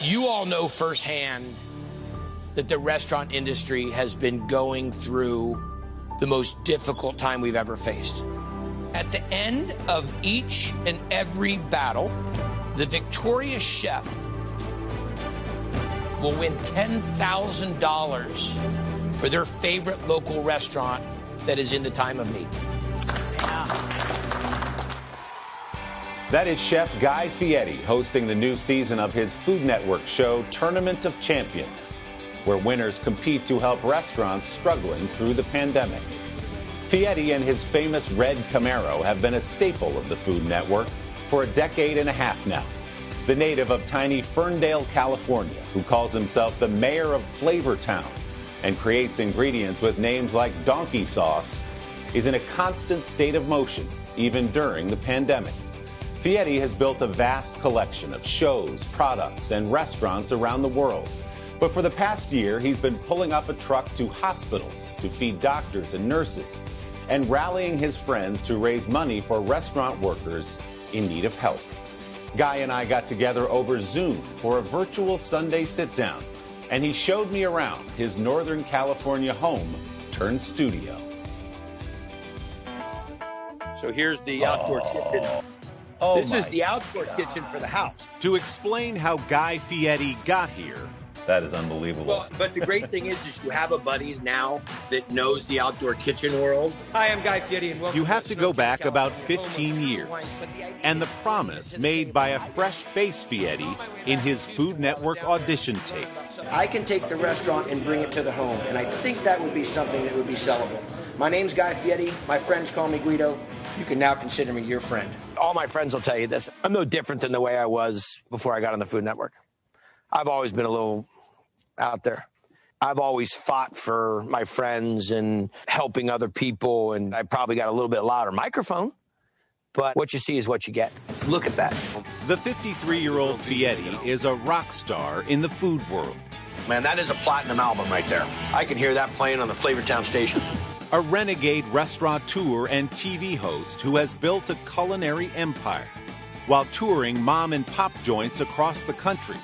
You all know firsthand that the restaurant industry has been going through the most difficult time we've ever faced. At the end of each and every battle, the victorious chef will win $10,000 for their favorite local restaurant that is in the time of need. That is Chef Guy Fieri hosting the new season of his Food Network show, Tournament of Champions, where winners compete to help restaurants struggling through the pandemic. Fieri and his famous red Camaro have been a staple of the Food Network for a decade and a half now. The native of tiny Ferndale, California, who calls himself the mayor of Flavortown and creates ingredients with names like donkey sauce, is in a constant state of motion, even during the pandemic. Fieri has built a vast collection of shows, products, and restaurants around the world. But for the past year, he's been pulling up a truck to hospitals to feed doctors and nurses, and rallying his friends to raise money for restaurant workers in need of help. Guy and I got together over Zoom for a virtual Sunday Sitdown, and he showed me around his Northern California home turned studio. So here's the outdoor kitchen. This is the outdoor kitchen for the house. To explain how Guy Fieri got here, that is unbelievable. Well, but the great thing is you have a buddy now that knows the outdoor kitchen world. Hi, I'm Guy Fieri, and welcome. You have to go back about 15 years, and the promise made by a fresh-faced Fieri in his Food Network audition tape. I can take the restaurant and bring it to the home, and I think that would be something that would be sellable. My name's Guy Fieri. My friends call me Guido. You can now consider me your friend. All my friends will tell you this. I'm no different than the way I was before I got on the Food Network. I've always been a little out there. I've always fought for my friends and helping other people, and I probably got a little bit louder microphone, but what you see is what you get. Look at that. The 53-year-old Fieri is a rock star in the food world. Man, that is a platinum album right there. I can hear that playing on the Flavortown station. A renegade restaurateur and TV host who has built a culinary empire while touring mom-and-pop joints across the country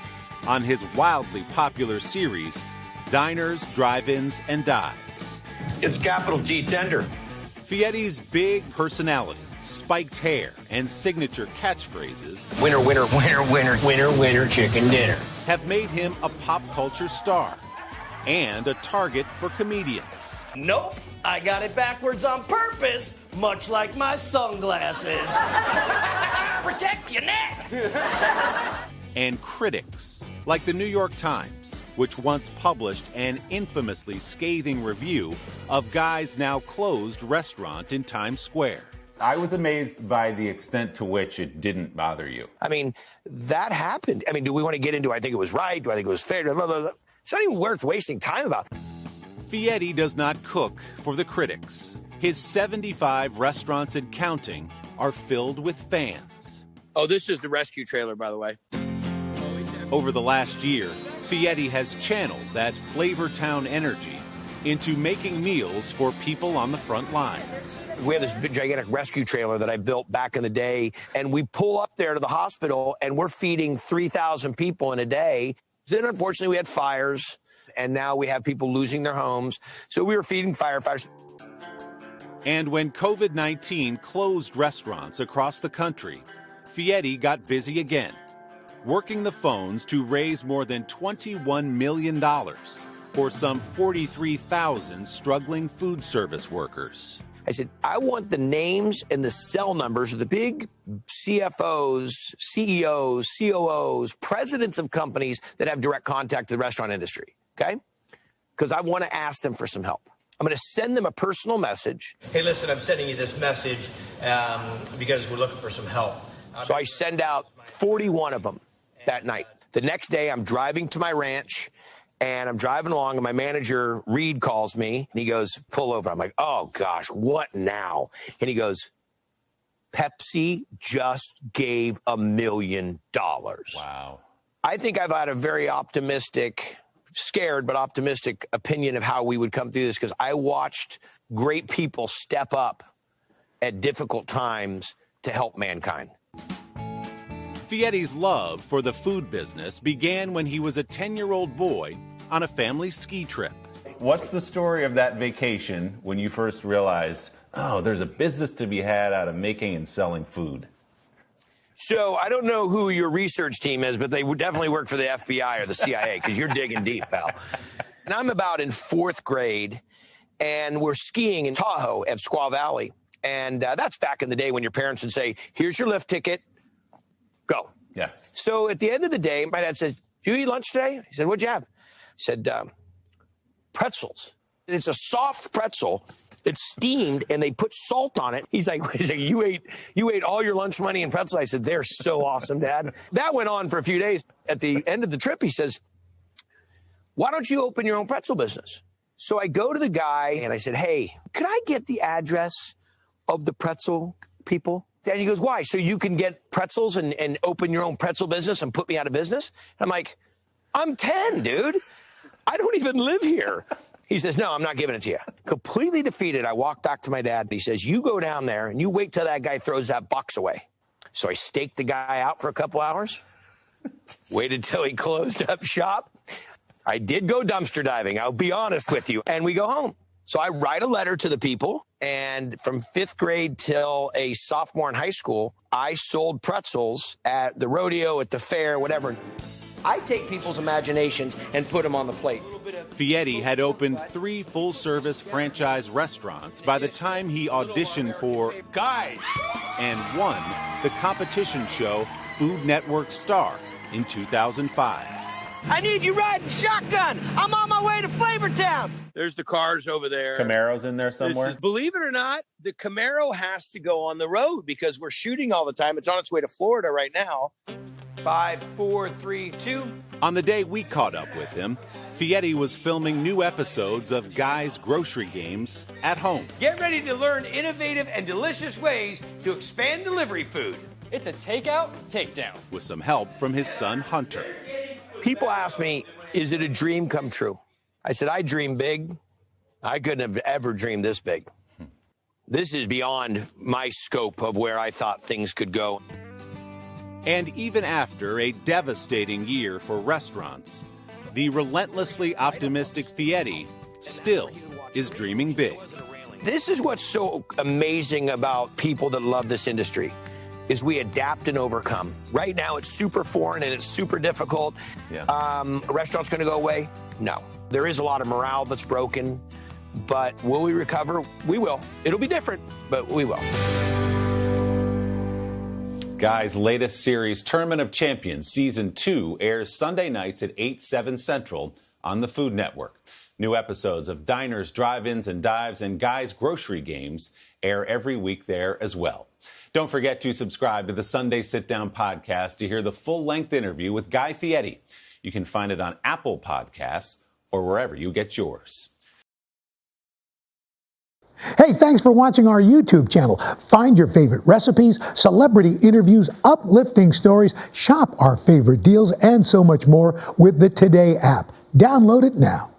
on his wildly popular series, Diners, Drive-Ins, and Dives. It's capital T tender. Fieri's big personality, spiked hair, and signature catchphrases Winner, winner, winner, winner, winner, winner, chicken dinner have made him a pop culture star and a target for comedians. Nope, I got it backwards on purpose, much like my sunglasses. Protect your neck. And critics, like the New York Times, which once published an infamously scathing review of Guy's now closed restaurant in Times Square. I was amazed by the extent to which it didn't bother you. I mean, that happened. I mean, do we want to get into I think it was right? Do I think it was fair? Blah, blah, blah. It's not even worth wasting time about. Fieri does not cook for the critics. His 75 restaurants and counting are filled with fans. Oh, this is the rescue trailer, by the way. Over the last year, Fieri has channeled that Flavortown energy into making meals for people on the front lines. We have this big, gigantic rescue trailer that I built back in the day, and we pull up there to the hospital, and we're feeding 3,000 people in a day. Then, unfortunately, we had fires, and now we have people losing their homes. So we were feeding firefighters. And when COVID-19 closed restaurants across the country, Fieri got busy again, working the phones to raise more than $21 million for some 43,000 struggling food service workers. I said, I want the names and the cell numbers of the big CFOs, CEOs, COOs, presidents of companies that have direct contact to the restaurant industry, okay? Because I want to ask them for some help. I'm going to send them a personal message. Hey, listen, I'm sending you this message because we're looking for some help. So I send out 41 of them that night. The next day, I'm driving to my ranch, and I'm driving along, and my manager, Reed, calls me, and he goes, pull over. I'm like, oh, gosh, what now? And he goes, Pepsi just gave $1 million. Wow. I think I've had a very optimistic, scared but optimistic opinion of how we would come through this, because I watched great people step up at difficult times to help mankind. Fieri's love for the food business began when he was a 10-year-old boy on a family ski trip. What's the story of that vacation when you first realized, oh, there's a business to be had out of making and selling food? So I don't know who your research team is, but they would definitely work for the FBI or the CIA because you're digging deep, pal. And I'm about in 4th grade, and we're skiing in Tahoe at Squaw Valley. And that's back in the day when your parents would say, here's your lift ticket, go. Yes. So at the end of the day, my dad says, do you eat lunch today? He said, what'd you have? I said, pretzels. And it's a soft pretzel. It's steamed, and they put salt on it. He's like, you ate all your lunch money in pretzels? I said, they're so awesome, Dad. That went on for a few days. At the end of the trip, he says, why don't you open your own pretzel business? So I go to the guy, and I said, hey, could I get the address of the pretzel people? And he goes, why? So you can get pretzels and open your own pretzel business and put me out of business? I'm like, I'm 10, dude. I don't even live here. He says, no, I'm not giving it to you. Completely defeated, I walk back to my dad. He says, you go down there and you wait till that guy throws that box away. So I staked the guy out for a couple hours, waited till he closed up shop. I did go dumpster diving, I'll be honest with you, and we go home. So I write a letter to the people, and from 5th grade till a sophomore in high school, I sold pretzels at the rodeo, at the fair, whatever. I take people's imaginations and put them on the plate. Fieri had opened 3 full-service franchise restaurants by the time he auditioned for Guys, and won the competition show Food Network Star in 2005. I need you riding shotgun. I'm on my way to Flavortown. There's the cars over there. Camaro's in there somewhere? Believe it or not, the Camaro has to go on the road because we're shooting all the time. It's on its way to Florida right now. 5, 4, 3, 2. On the day we caught up with him, Fieri was filming new episodes of Guy's Grocery Games at home. Get ready to learn innovative and delicious ways to expand delivery food. It's a takeout, takedown. With some help from his son, Hunter. People ask me, is it a dream come true? I said, I dream big. I couldn't have ever dreamed this big. This is beyond my scope of where I thought things could go. And even after a devastating year for restaurants, the relentlessly optimistic Fieri still is dreaming big. This is what's so amazing about people that love this industry, is we adapt and overcome. Right now, it's super foreign and it's super difficult. Yeah. A restaurant's going to go away? No. There is a lot of morale that's broken, but will we recover? We will. It'll be different, but we will. Guy's latest series, Tournament of Champions, Season 2, airs Sunday nights at 8, 7 Central on the Food Network. New episodes of Diners, Drive-Ins, and Dives and Guy's Grocery Games air every week there as well. Don't forget to subscribe to the Sunday Sitdown podcast to hear the full-length interview with Guy Fieri. You can find it on Apple Podcasts or wherever you get yours. Hey, thanks for watching our YouTube channel. Find your favorite recipes, celebrity interviews, uplifting stories, shop our favorite deals, and so much more with the Today app. Download it now.